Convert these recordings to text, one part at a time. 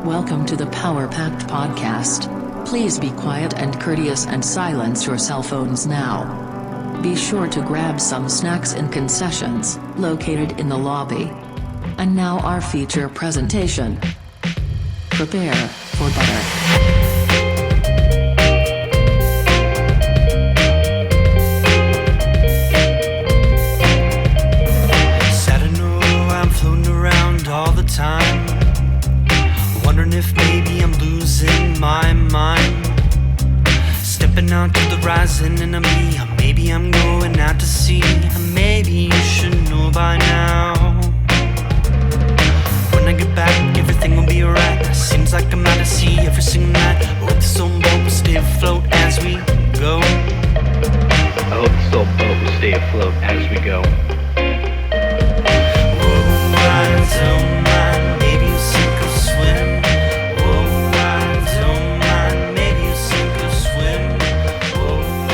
Welcome to the Power Packed Podcast. Please be quiet and courteous and silence your cell phones now. Be sure to grab some snacks and concessions, located in the lobby. And now our feature presentation. Prepare for butter. All the time, wondering if maybe I'm losing my mind. Stepping out to the rising enemy, or maybe I'm going out to sea. Maybe you should know by now. When I get back, everything will be alright. Seems like I'm out to sea every single night. I hope this old boat will stay afloat as we go. I hope this old boat will stay afloat as we go. Don't mind, maybe you sink or swim. Oh, I don't mind, maybe you sink or swim. Oh, I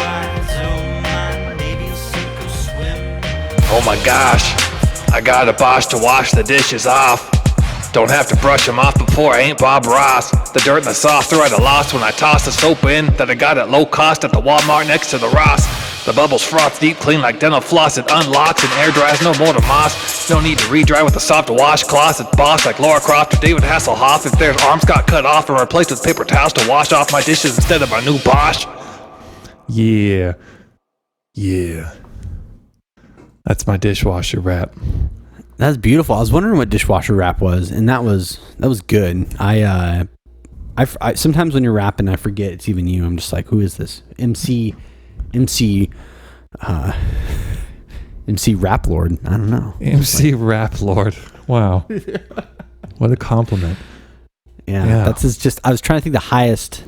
don't mind, maybe you sink or swim. Oh my gosh, I got a Bosch to wash the dishes off. Don't have to brush them off before I ain't Bob Ross. The dirt and the sauce are at a loss when I toss the soap in that I got at low cost at the Walmart next to the Ross. The bubbles froth deep clean like dental floss. It unlocks and air dries no more to moss. No need to re-dry with a soft washcloth. It's boss like Laura Croft or David Hasselhoff. If their arms got cut off and replaced with paper towels to wash off my dishes instead of my new Bosch. Yeah. That's my dishwasher rap. That's beautiful. I was wondering what dishwasher rap was, and that was good. I sometimes when you're rapping, I forget it's even you. I'm just like, who is this? MC Rap Lord. I don't know. MC Rap Lord. Wow. What a compliment. Yeah. That's just, I was trying to think the highest,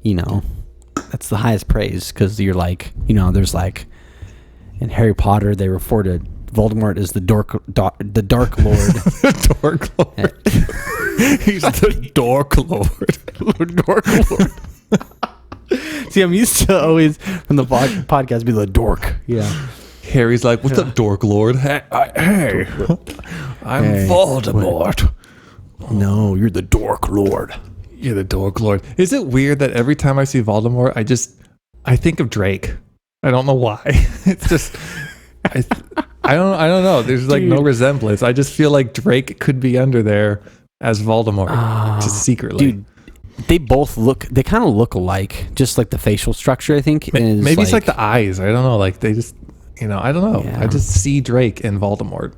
that's the highest praise, because you're like, there's like, in Harry Potter, they refer to Voldemort as the Dark Lord. The Dork Lord. He's the Dork Lord. Dork Lord. See, I'm used to always from the podcast be the dork. Yeah. Harry's like, what's up, Dork Lord? Hey, I'm Voldemort. No, you're the Dork Lord. You're the Dork Lord. Is it weird that every time I see Voldemort, I think of Drake? I don't know why. It's just, I don't know. There's like no resemblance. I just feel like Drake could be under there as Voldemort, just secretly. Dude, they kind of look alike, just like the facial structure, I think. Maybe it's like the eyes. I don't know. Like they just, I don't know. Yeah. I just see Drake and Voldemort.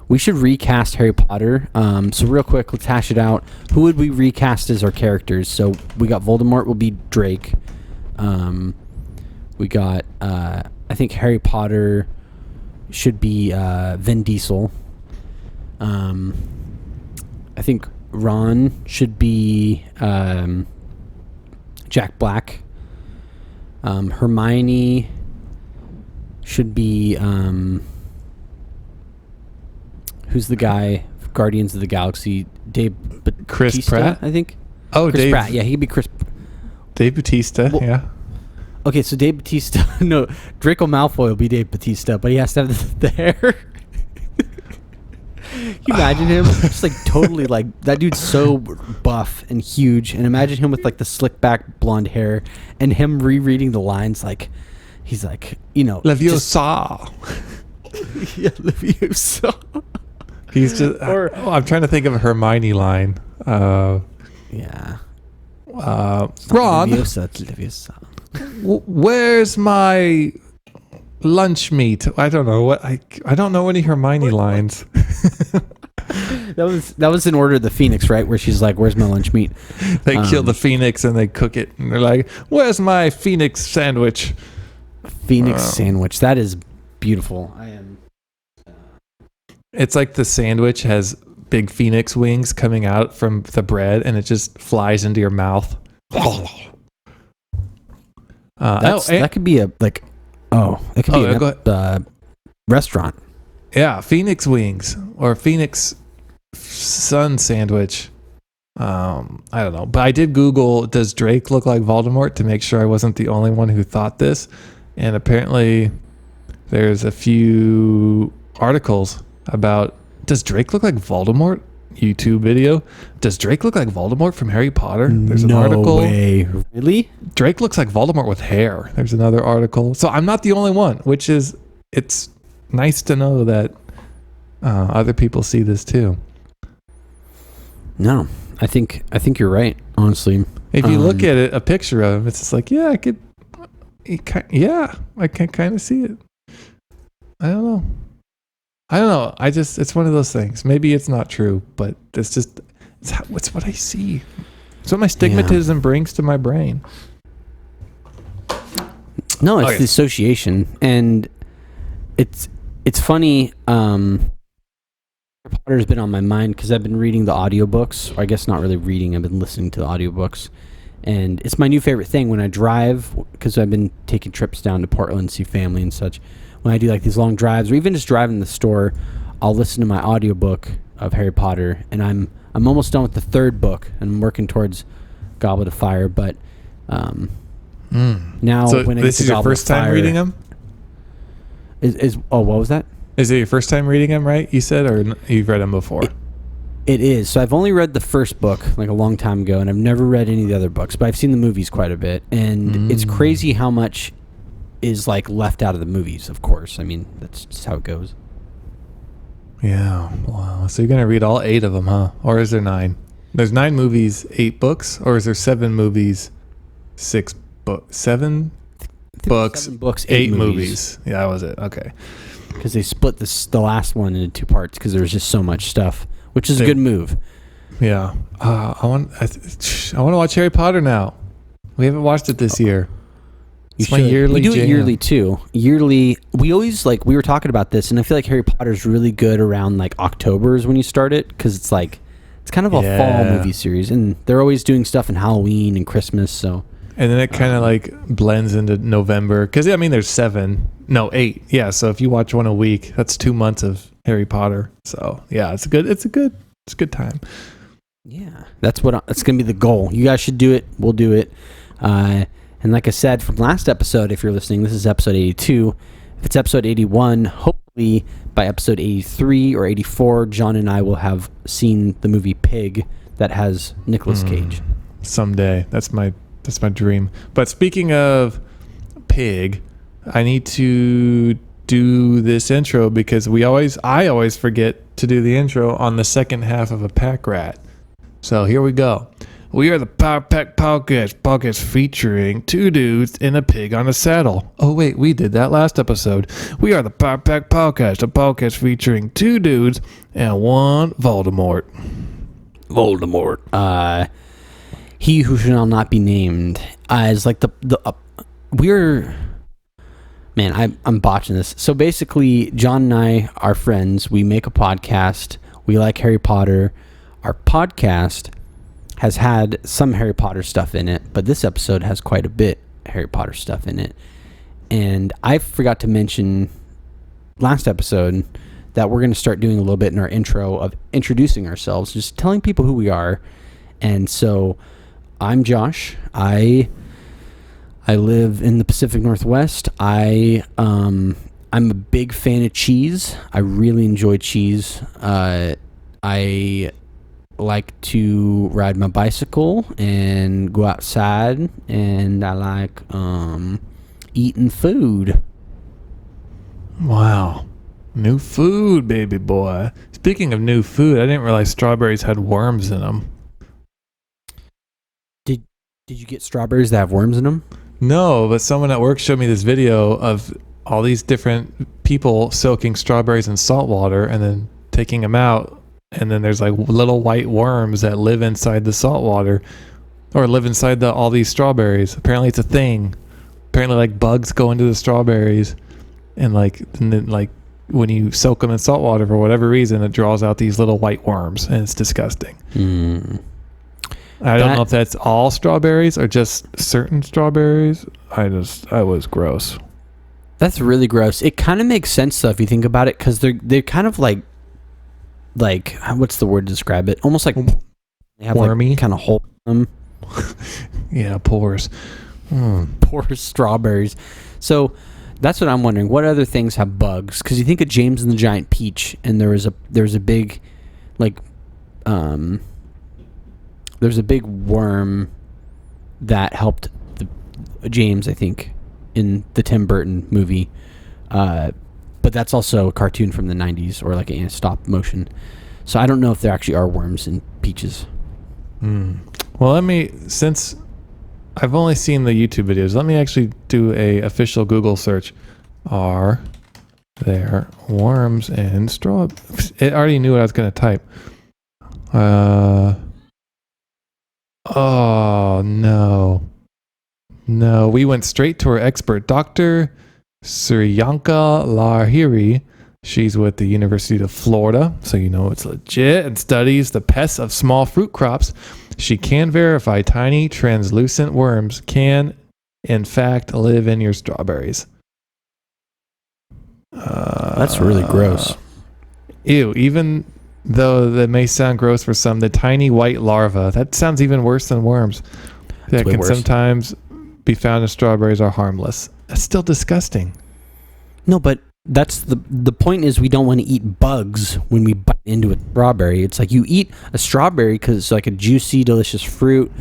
We should recast Harry Potter. So real quick, let's hash it out. Who would we recast as our characters? So we got Voldemort will be Drake. We got, I think Harry Potter should be Vin Diesel. I think Ron should be Jack Black. Hermione should be who's the guy? Guardians of the Galaxy. Chris Bautista, Pratt, I think. Oh, Chris Pratt. Yeah, he could be Chris. Dave Bautista. Well, yeah. Okay, so Dave Bautista. No, Draco Malfoy will be Dave Bautista, but he has to have the hair. Can you imagine him? Just like totally like that dude's so buff and huge, and imagine him with like the slick back blonde hair and him rereading the lines like he's like, Leviosa. Yeah, Leviosa. He's just I'm trying to think of a Hermione line. Yeah. Ron, Leviosa. Where's my lunch meat? I don't know what I don't know any Hermione lines. That was in Order of the Phoenix, right? Where she's like, "Where's my lunch meat?" They kill the phoenix and they cook it, and they're like, "Where's my phoenix sandwich?" Phoenix sandwich. That is beautiful. I am. It's like the sandwich has big phoenix wings coming out from the bread, and it just flies into your mouth. That could be a restaurant. Yeah, Phoenix wings or Phoenix sun sandwich. I don't know, but I did Google, does Drake look like Voldemort, to make sure I wasn't the only one who thought this. And apparently there's a few articles about, does Drake look like Voldemort? YouTube video. Does Drake look like Voldemort from Harry Potter? There's an article. No way. Really? Drake looks like Voldemort with hair. There's another article. So I'm not the only one, which is, it's nice to know that other people see this too. No, I think you're right. Honestly, if you look at it, a picture of him, it's just like, yeah, I can kind of see it. I don't know. It's one of those things. Maybe it's not true, but it's what I see. It's what my stigmatism brings to my brain. No, it's the association, and it's funny. Harry Potter's been on my mind because I've been reading the audiobooks, or I guess not really reading, I've been listening to the audiobooks, and it's my new favorite thing when I drive, because I've been taking trips down to Portland to see family and such. When I do like these long drives, or even just driving to the store, I'll listen to my audiobook of Harry Potter, and I'm almost done with the third book, and I'm working towards Goblet of Fire, but now so when I this get to is your Goblet first of Fire, time reading them? What was that? Is it your first time reading them, right? You said, or you've read them before? It is. So I've only read the first book like a long time ago, and I've never read any of the other books, but I've seen the movies quite a bit, and it's crazy how much is like left out of the movies, of course. I mean, that's just how it goes. Yeah. Wow. So you're going to read all 8 of them, huh? Or is there 9? There's 9 movies, 8 books, or is there 7 movies, 6 books? 7 books, 7 books, 8 movies. Yeah, that was it. Okay. Because they split the last one into 2 parts because there was just so much stuff, which is a good move. Yeah. I want to watch Harry Potter now. We haven't watched it this year. It's my yearly We do jam. it yearly too. Yearly, we always we were talking about this, and I feel like Harry Potter's really good around like October is when you start it, because it's kind of a fall movie series, and they're always doing stuff in Halloween and Christmas. So, and then it kind of blends into November, because there's 8. Yeah, so if you watch one a week, that's 2 months of Harry Potter. So yeah, it's a good time. Yeah, that's gonna be the goal. You guys should do it. We'll do it. And like I said from last episode, if you're listening, this is episode 82. If it's episode 81, hopefully by episode 83 or 84, John and I will have seen the movie Pig that has Nicolas Cage. Someday. That's my dream. But speaking of Pig, I need to do this intro because I always forget to do the intro on the second half of a Pack Rat. So here we go. We are the Power Pack podcast featuring 2 dudes and a pig on a saddle. Oh wait, we did that last episode. We are the Power Pack podcast, a podcast featuring 2 dudes and 1 Voldemort. He who shall not be named is like I'm botching this. So basically, John and I are friends. We make a podcast. We like Harry Potter. Our podcast has had some Harry Potter stuff in it, but this episode has quite a bit Harry Potter stuff in it. And I forgot to mention last episode that we're going to start doing a little bit in our intro of introducing ourselves, just telling people who we are. And so I'm Josh. I live in the Pacific Northwest. I'm a big fan of cheese. I really enjoy cheese. I like to ride my bicycle and go outside, and I like eating food. Wow. New food, baby boy. Speaking of new food, I didn't realize strawberries had worms in them. Did you get strawberries that have worms in them? No, but someone at work showed me this video of all these different people soaking strawberries in salt water and then taking them out. And then there's little white worms that live inside the salt water, or live inside all these strawberries. Apparently it's a thing. Apparently bugs go into the strawberries, and then when you soak them in salt water for whatever reason, it draws out these little white worms, and it's disgusting. I don't know if that's all strawberries or just certain strawberries. I was gross. That's really gross. It kind of makes sense though if you think about it, because they're kind of like what's the word to describe it? Almost like they have wormy kind of hole in them. Yeah, pores. Porous strawberries. So that's what I'm wondering. What other things have bugs? Because you think of James and the Giant Peach, and there was a big there's a big worm that helped James, I think, in the Tim Burton movie. But that's also a cartoon from the 90s or like a stop motion. So I don't know if there actually are worms in peaches. Well, since I've only seen the YouTube videos, let me actually do a official Google search. Are there worms in straw? It already knew what I was going to type. Oh, no. No, we went straight to our expert, Dr. Suryanka Lahiri. She's with the University of Florida, so you know it's legit, and studies the pests of small fruit crops. She can verify tiny translucent worms can, in fact, live in your strawberries. That's really gross. Ew, even though that may sound gross for some, the tiny white larvae, that sounds even worse than worms. That can sometimes be found in strawberries are harmless. That's still disgusting. No, but that's the point is we don't want to eat bugs when we bite into a strawberry. It's like you eat a strawberry because it's like a juicy, delicious fruit,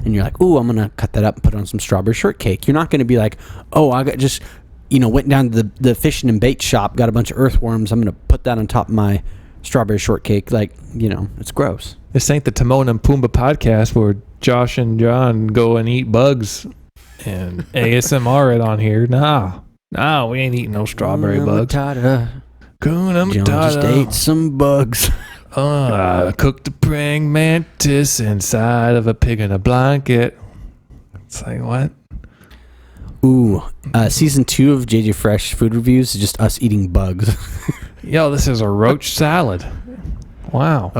and you're like, ooh, I'm going to cut that up and put on some strawberry shortcake. You're not going to be like, oh, I got just, went down to the fishing and bait shop, got a bunch of earthworms. I'm going to put that on top of my strawberry shortcake. Like, it's gross. This ain't the Timon and Pumbaa podcast where Josh and John go and eat bugs and ASMR it on here. No, we ain't eating no strawberry bugs. Matata. Kuna John Matata. just ate some bugs. Cooked a praying mantis inside of a pig in a blanket. It's like, what? Ooh, season 2 of JJ Fresh Food Reviews is just us eating bugs. Yo, this is a roach salad. Wow.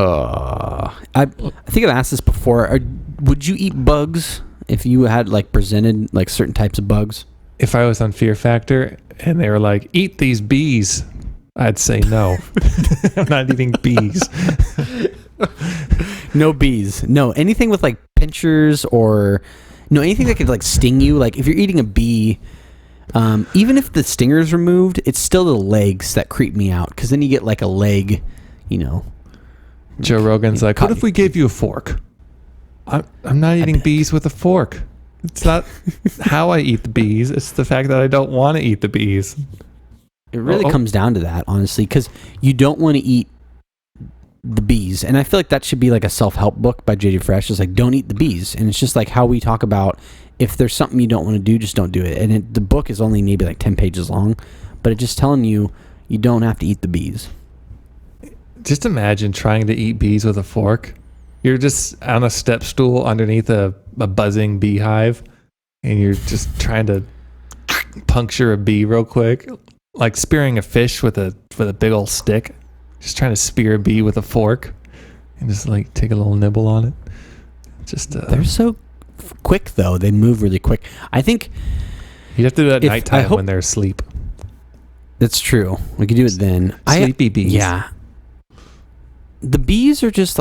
I think I've asked this before. Would you eat bugs if you had presented certain types of bugs? If I was on Fear Factor and they were like, eat these bees, I'd say no. I'm not eating bees. No bees. No, anything with pinchers or anything that could sting you. Like if you're eating a bee, even if the stinger's removed, it's still the legs that creep me out because then you get a leg, Joe Rogan's like, what if we gave you a fork? I'm not eating bees with a fork. It's not how I eat the bees. It's the fact that I don't want to eat the bees. It really comes down to that, honestly, because you don't want to eat the bees. And I feel like that should be a self-help book by JD Fresh. It's don't eat the bees. And it's just how we talk about if there's something you don't want to do, just don't do it. And the book is only maybe 10 pages long, but it's just telling you don't have to eat the bees. Just imagine trying to eat bees with a fork. You're just on a step stool underneath a buzzing beehive, and you're just trying to puncture a bee real quick, like spearing a fish with a big old stick. Just trying to spear a bee with a fork, and just take a little nibble on it. Just they're so quick though; they move really quick. I think you have to do it at nighttime when they're asleep. That's true. We could do it then. Sleepy bees. Yeah. The bees are just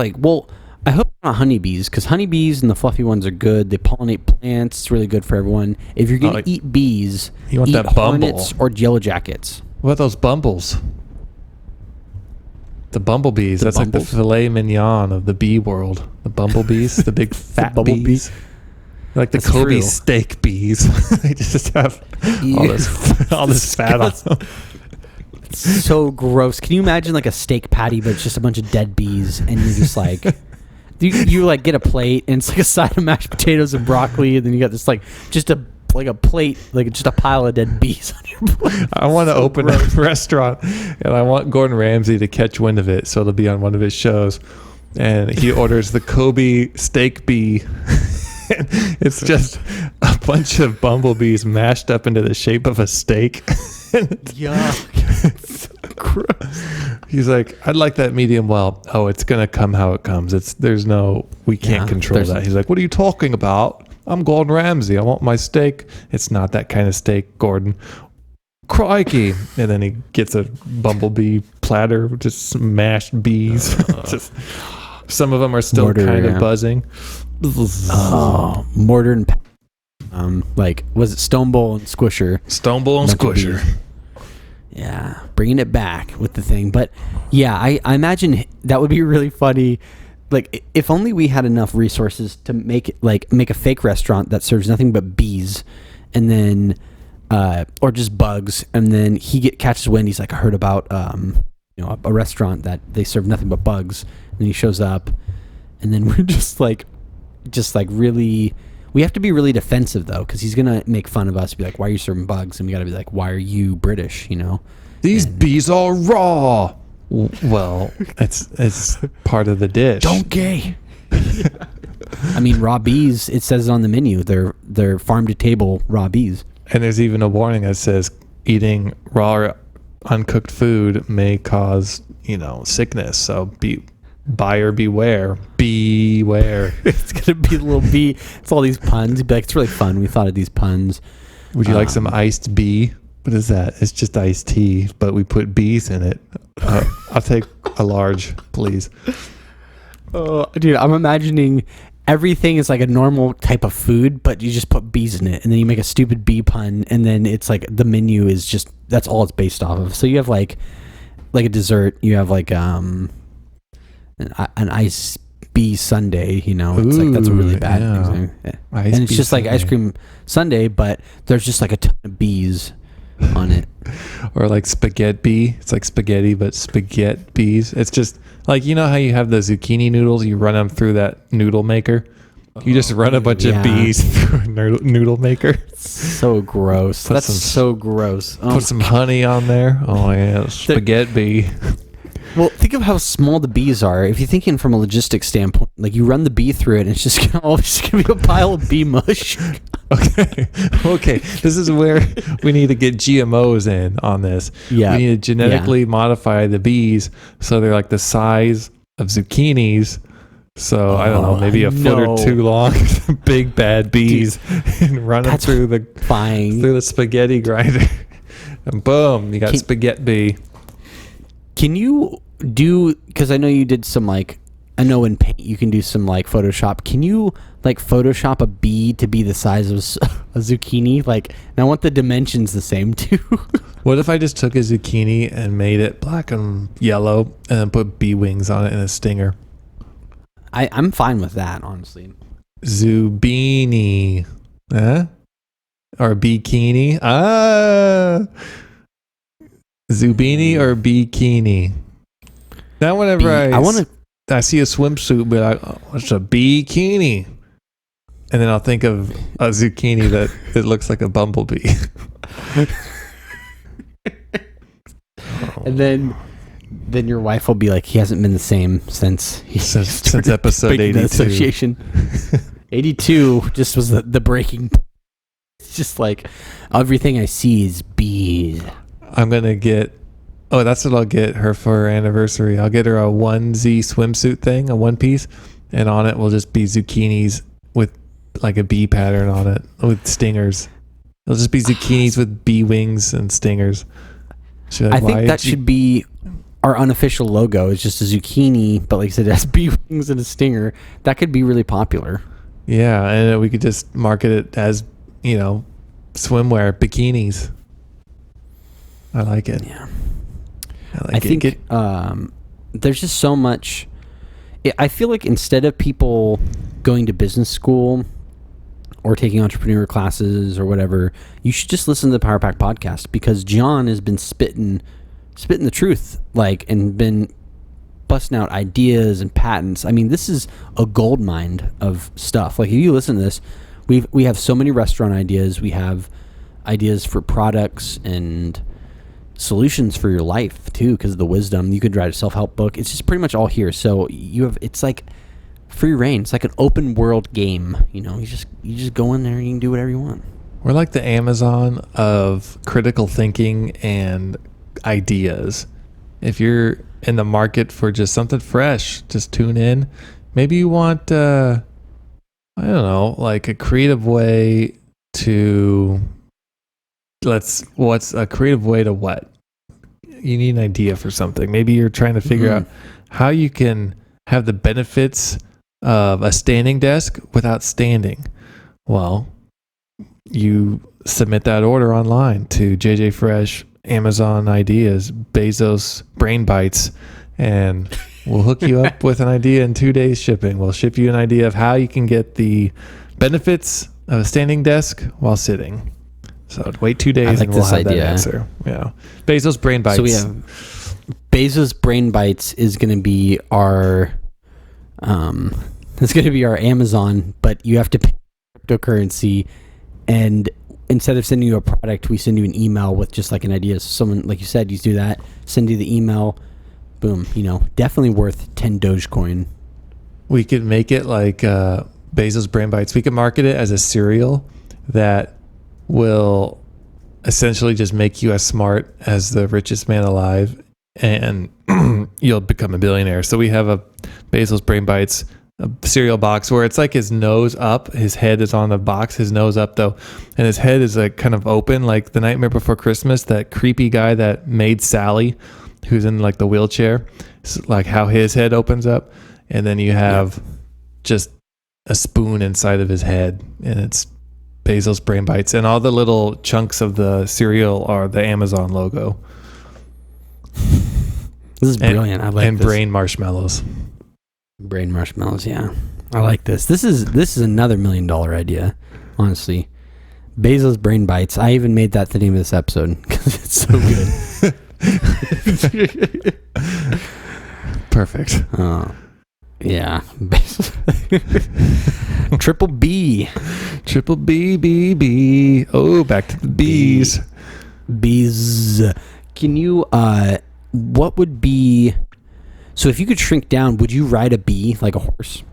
I hope not honeybees, because honeybees and the fluffy ones are good. They pollinate plants. It's really good for everyone. If you're going to eat bees, you want eat that bumble. hornets or yellow jackets. What about those bumbles? The bumblebees. That's like the filet mignon of the bee world. The bumblebees, the big fat bees. Like the Kobe steak bees. They just have all this fat on them. So gross. Can you imagine a steak patty, but it's just a bunch of dead bees, and you're just you get a plate, and it's a side of mashed potatoes and broccoli, and then you got this just a plate, just a pile of dead bees on your plate. I want to open a restaurant, and I want Gordon Ramsay to catch wind of it, so it'll be on one of his shows, and he orders the Kobe steak bee. It's just a bunch of bumblebees mashed up into the shape of a steak. Yeah. He's like, I'd like that medium well. Oh, it's gonna come how it comes. We can't control that. He's like, what are you talking about? I'm Gordon Ramsay. I want my steak. It's not that kind of steak, Gordon. Crikey. And then he gets a bumblebee platter with just mashed bees. Just, some of them are still kind of buzzing. Mortar and was it Stone Bowl and Squisher? Stone Bowl and Squisher. Yeah, bringing it back with the thing. But yeah, I imagine that would be really funny like if only we had enough resources to make a fake restaurant that serves nothing but bees, and then or just bugs, and then catches wind. He's like, I heard about a restaurant that they serve nothing but bugs, and he shows up, and then we're just like really. We have to be really defensive though, because he's gonna make fun of us, be like, why are you serving bugs? And we gotta be like, why are you British? These bees are raw. Well, it's part of the dish. Don't gay. I mean, raw bees, it says on the menu, they're farm to table raw bees. And there's even a warning that says eating raw or uncooked food may cause, sickness. So buyer beware. Beware. It's going to be a little bee. It's all these puns. You'd be like, it's really fun. We thought of these puns. Would you like some iced bee? What is that? It's just iced tea, but we put bees in it. I'll take a large, please. Oh, dude, I'm imagining everything is like a normal type of food, but you just put bees in it, and then you make a stupid bee pun, and then it's like the menu is just, that's all it's based off of. So you have like a dessert, you have like an ice bee sundae, it's like, that's a really bad thing. And it's just like ice cream sundae, but there's just like a ton of bees on it. Or like spaghetti bee. It's like spaghetti, but spaghetti bees. It's just like, how you have the zucchini noodles, you run them through that noodle maker. You just run a bunch of bees through a noodle maker. So gross. So gross. Put some honey on there. Oh yeah, spaghetti bee. Well, think of how small the bees are. If you're thinking from a logistics standpoint, like you run the bee through it, and it's just gonna be a pile of bee mush. Okay. This is where we need to get GMOs in on this. Yeah, we need to genetically modify the bees so they're like the size of zucchinis. So I don't know, maybe a foot or two long, big bad bees, and run them through the spaghetti grinder, and boom, you got spaghetti bee. Can you do, because I know you did some I know in paint you can do some Photoshop. Can you Photoshop a bee to be the size of a zucchini? And I want the dimensions the same too. What if I just took a zucchini and made it black and yellow and then put bee wings on it and a stinger? I'm fine with that, honestly. Zubini. Or bikini. Zubini or bikini. Now whenever I see a swimsuit, be like, oh, what's a bikini? And then I'll think of a zucchini that it looks like a bumblebee. And then your wife will be like, he hasn't been the same since episode 82. Association. 82 just was the breaking point. It's just like everything I see is bees. I'm going to get... Oh, that's what I'll get her for her anniversary. I'll get her a onesie swimsuit thing, a one piece, and on it will just be zucchinis with like a bee pattern on it with stingers. It'll just be zucchinis with bee wings and stingers. I think that should be our unofficial logo. It's just a zucchini, but like I said, it has bee wings and a stinger. That could be really popular. Yeah, and we could just market it as, swimwear, bikinis. I like it. Yeah. I think there's just so much. I feel like instead of people going to business school or taking entrepreneur classes or whatever, you should just listen to the Power Pack podcast, because John has been spitting the truth, and been busting out ideas and patents. I mean, this is a gold mine of stuff. If you listen to this, we have so many restaurant ideas. We have ideas for products and solutions for your life too, because of the wisdom. You could write a self-help book. It's just pretty much all here. So it's like free reign. It's like an open world game. You just go in there and you can do whatever you want. We're like the Amazon of critical thinking and ideas. If you're in the market for just something fresh, just tune in. Maybe you want I don't know, like a creative way to what's a creative way to what? You need an idea for something. Maybe you're trying to figure out how you can have the benefits of a standing desk without standing. Well, you submit that order online to JJ Fresh, Amazon Ideas, Bezos Brain Bites, and We'll hook you up with an idea in 2 days shipping. We'll ship you an idea of how you can get the benefits of a standing desk while sitting. So wait 2 days and we'll have that answer. Yeah. Bezos Brain Bites. So we have Bezos Brain Bites is going to be our it's going to be our Amazon, but you have to pay cryptocurrency, and instead of sending you a product, we send you an email with just like an idea. So someone, like you said, you do that, send you the email, boom, definitely worth 10 Dogecoin. We could make it like Bezos Brain Bites. We could market it as a cereal that will essentially just make you as smart as the richest man alive, and you'll become a billionaire. So we have a Bezos Brain Bites, a cereal box where it's like his nose up, his head is on the box, his nose up though, and his head is like kind of open, like the Nightmare Before Christmas, that creepy guy that made Sally, who's in like the wheelchair, it's like how his head opens up, and then you have just a spoon inside of his head, and it's Bezos Brain Bites, and all the little chunks of the cereal are the Amazon logo. This is brilliant. I like and this. brain marshmallows. Brain marshmallows, yeah. I like this. This is another $1 million idea, honestly. Bezos Brain Bites. I even made that the name of this episode because it's so good. Perfect. Yeah. Triple B. Triple B, B, B. Oh, back to the B's. Bees. Can you, what would be, so if you could shrink down, would you ride a bee like a horse?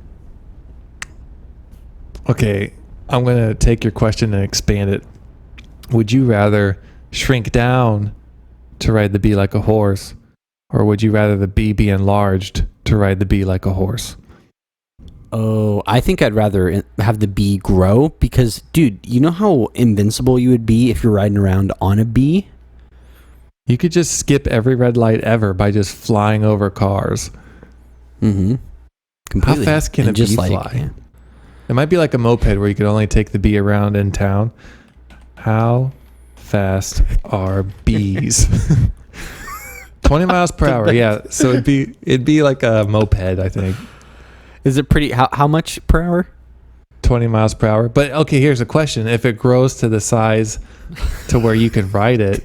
Okay, I'm going to take your question and expand it. Would you rather shrink down to ride the bee like a horse, or would you rather the bee be enlarged to ride the bee like a horse? Oh, I think I'd rather have the bee grow because, dude, you know how invincible you would be if you're riding around on a bee? You could just skip every red light ever by just flying over cars. Mm-hmm. Completely. How fast can a bee fly? Yeah. It might be like a moped where you could only take the bee around in town. How fast are bees? 20 miles per hour, yeah. So it'd be like a moped, I think. Is it pretty? How much per hour? 20 miles per hour. But okay, here's a question: if it grows to the size to where you could ride it,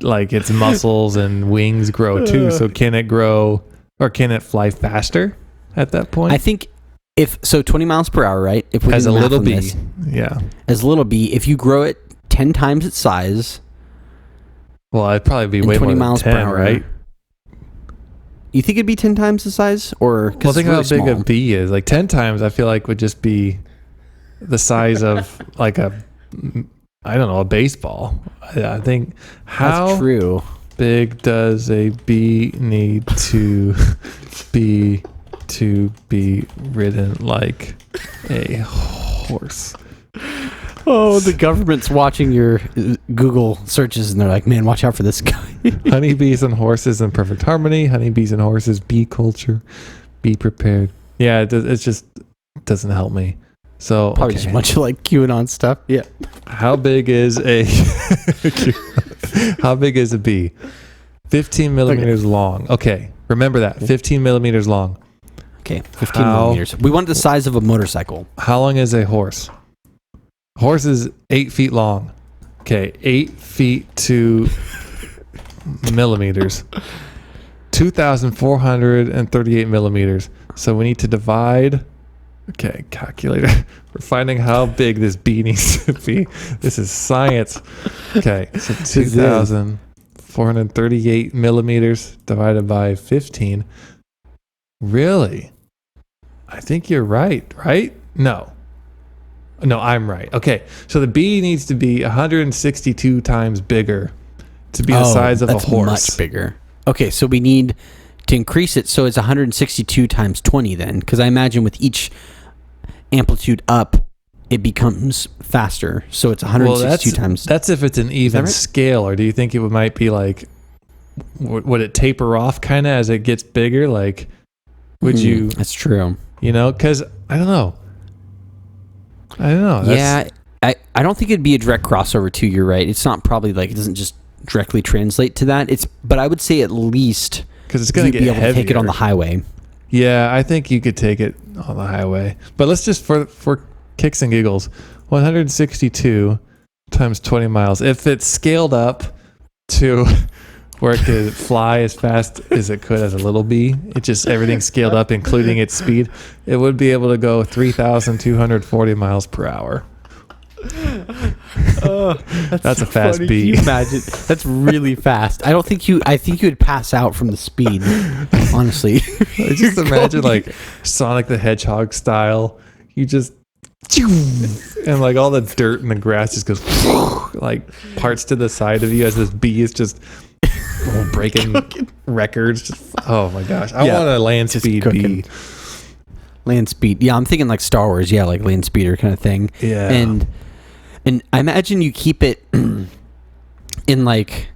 like its muscles and wings grow too, so can it grow or can it fly faster at that point? I think 20 miles per hour, right? If we as a little bee, yeah, as a little bee, if you grow it 10 times its size. Well, it'd probably be way 20 more miles than 10, per hour, right? You think it'd be 10 times the size, or well, think really how big small. a bee is. Like 10 times, I feel like would just be the size of like a baseball. I think That's true. big does a bee need to be ridden like a horse? Oh, the government's watching your Google searches, and they're like, man, watch out for this guy. Honeybees and horses in perfect harmony. Honeybees and horses, bee culture. Be prepared. Yeah, it just doesn't help me. So Probably just a bunch of like QAnon stuff. Yeah. How big is a bee? 15 millimeters long. Okay, remember that. 15 millimeters long. Okay, 15 millimeters. We want the size of a motorcycle. How long is a horse? Horse is 8 feet long. Okay, 8 feet to millimeters. 2,438 millimeters. So we need to divide. Okay, calculator. We're finding how big this bee needs to be. This is science. Okay, so 2,438 millimeters divided by 15. Really? I think you're right? No, I'm right. Okay, so the bee needs to be 162 times bigger to be the size of a horse. Much bigger. Okay, so we need to increase it so it's 162 times 20 then, because I imagine with each amplitude up, it becomes faster. So it's 162 times. That's if it's an even scale, or do you think it might be like, would it taper off kind of as it gets bigger? Like, would you? That's true. Because I don't know. Yeah, I don't think it'd be a direct crossover too. You're right. It's not probably like, it doesn't just directly translate to that. But I would say at least because it's going to be get able heavier. to take it on the highway. Yeah, I think you could take it on the highway. But let's just, for kicks and giggles, 162 times 20 miles. If it's scaled up to where it could fly as fast as it could as a little bee, it just, everything's scaled up, including its speed, it would be able to go 3,240 miles per hour. That's a fast funny. bee. Can you imagine? That's really fast. I think you would pass out from the speed, honestly. I just imagine like Sonic the Hedgehog style. You just, and like all the dirt and the grass just goes like parts to the side of you as this bee is just breaking records. Just, oh my gosh. I want a land speed bee. Land speed. Yeah, I'm thinking like Star Wars. Yeah, like land speeder kind of thing. Yeah. And I imagine you keep it in like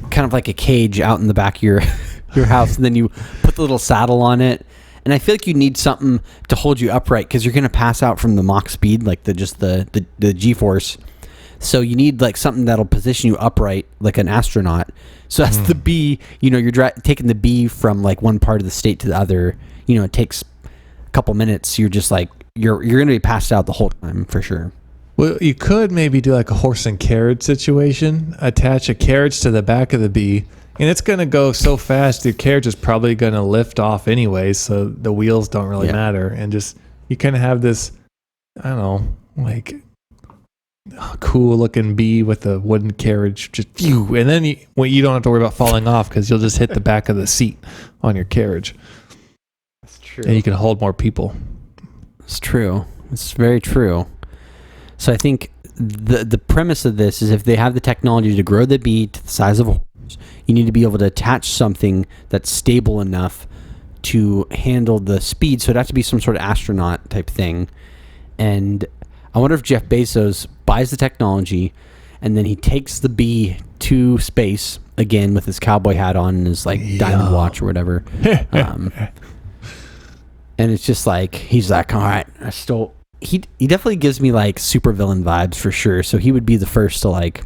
kind of like a cage out in the back of your house, and then you put the little saddle on it. And I feel like you need something to hold you upright because you're going to pass out from the Mach speed, like the G-force. So you need like something that'll position you upright like an astronaut. So that's the bee, you're taking the bee from like one part of the state to the other. It takes a couple minutes. You're just like, you're going to be passed out the whole time for sure. Well, you could maybe do like a horse and carriage situation, attach a carriage to the back of the bee, and it's going to go so fast, the carriage is probably going to lift off anyways, so the wheels don't really matter. And just, you kind of have this, I don't know, like cool looking bee with a wooden carriage, just phew, and then you don't have to worry about falling off because you'll just hit the back of the seat on your carriage. That's true. And you can hold more people. It's true. It's very true. So I think the premise of this is if they have the technology to grow the bee to the size of a horse, you need to be able to attach something that's stable enough to handle the speed. So it'd have to be some sort of astronaut type thing. And I wonder if Jeff Bezos buys the technology and then he takes the bee to space again with his cowboy hat on and his like diamond watch or whatever. And it's just like, he's like, all right, I stole... He definitely gives me like supervillain vibes for sure. So he would be the first to like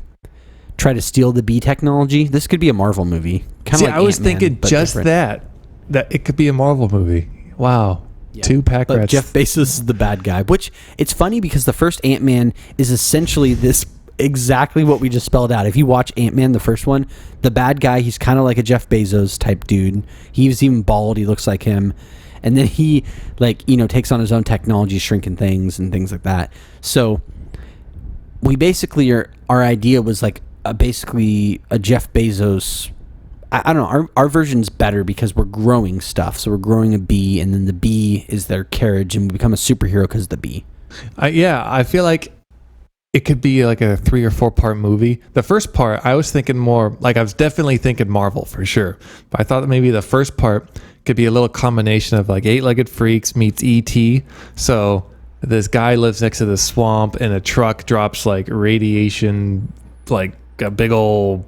try to steal the bee technology. This could be a Marvel movie. See, like I was thinking just that it could be a Marvel movie. Wow. Yeah. 2 pack rats. Jeff Bezos is the bad guy, which it's funny because the first Ant-Man is essentially this exactly what we just spelled out. If you watch Ant-Man, the first one, the bad guy, he's kind of like a Jeff Bezos type dude. He's even bald. He looks like him. And then he, like, takes on his own technology, shrinking things and things like that. So we basically our idea was like basically a Jeff Bezos. I don't know. Our version's better because we're growing stuff. So we're growing a bee, and then the bee is their carriage, and we become a superhero because of the bee. I feel like it could be like a 3 or 4 part movie. The first part, I was thinking more like I was definitely thinking Marvel for sure. But I thought that maybe the first part could be a little combination of like 8-Legged Freaks meets E.T. So this guy lives next to the swamp and a truck drops like radiation, like a big old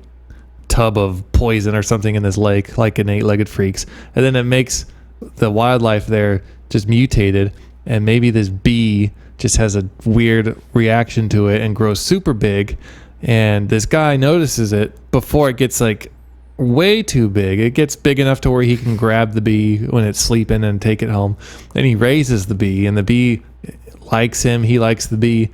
tub of poison or something in this lake, like an 8-Legged Freaks. And then it makes the wildlife there just mutated. And maybe this bee just has a weird reaction to it and grows super big. And this guy notices it before it gets like way too big. It gets big enough to where he can grab the bee when it's sleeping and take it home. Then he raises the bee, and the bee likes him. He likes the bee.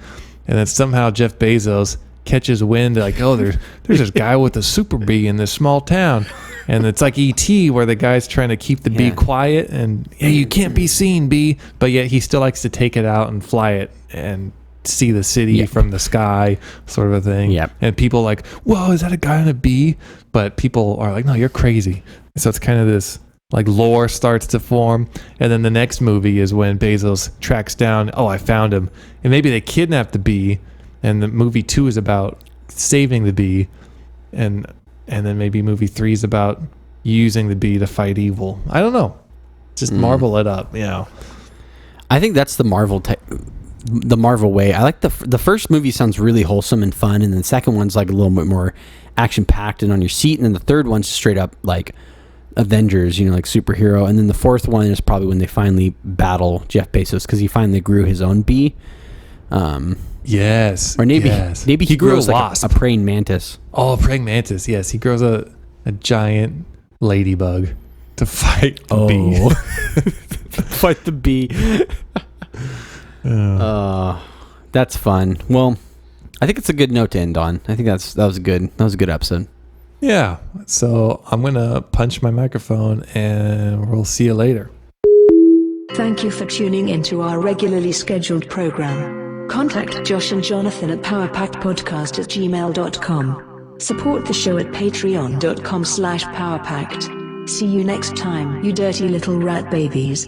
And then somehow Jeff Bezos catches wind like, oh, there's this guy with a super bee in this small town. And it's like E.T. where the guy's trying to keep the bee quiet and you can't be seen, bee. But yet he still likes to take it out and fly it and see the city from the sky, sort of a thing. Yep. And people like, whoa, is that a guy on a bee? But people are like, no, you're crazy. So it's kind of this like lore starts to form. And then the next movie is when Bezos tracks down, oh, I found him. And maybe they kidnap the bee. And the movie 2 is about saving the bee. And then maybe movie 3 is about using the bee to fight evil. I don't know. Just Marvel it up, I think that's the Marvel way. I like the first movie sounds really wholesome and fun, and then the second one's like a little bit more action packed and on your seat, and then the third one's straight up like Avengers, like superhero, and then the fourth one is probably when they finally battle Jeff Bezos because he finally grew his own bee. Yes. Or maybe he grew grows a like wasp. a praying mantis. Oh, praying mantis. Yes, he grows a giant ladybug to fight the bee. Fight the bee. That's fun. Well, I think it's a good note to end on. I think that was a good episode. Yeah. So I'm gonna punch my microphone, and we'll see you later. Thank you for tuning into our regularly scheduled program. Contact Josh and Jonathan at powerpactpodcast@gmail.com. Support the show at patreon.com/powerpact. See you next time, you dirty little rat babies.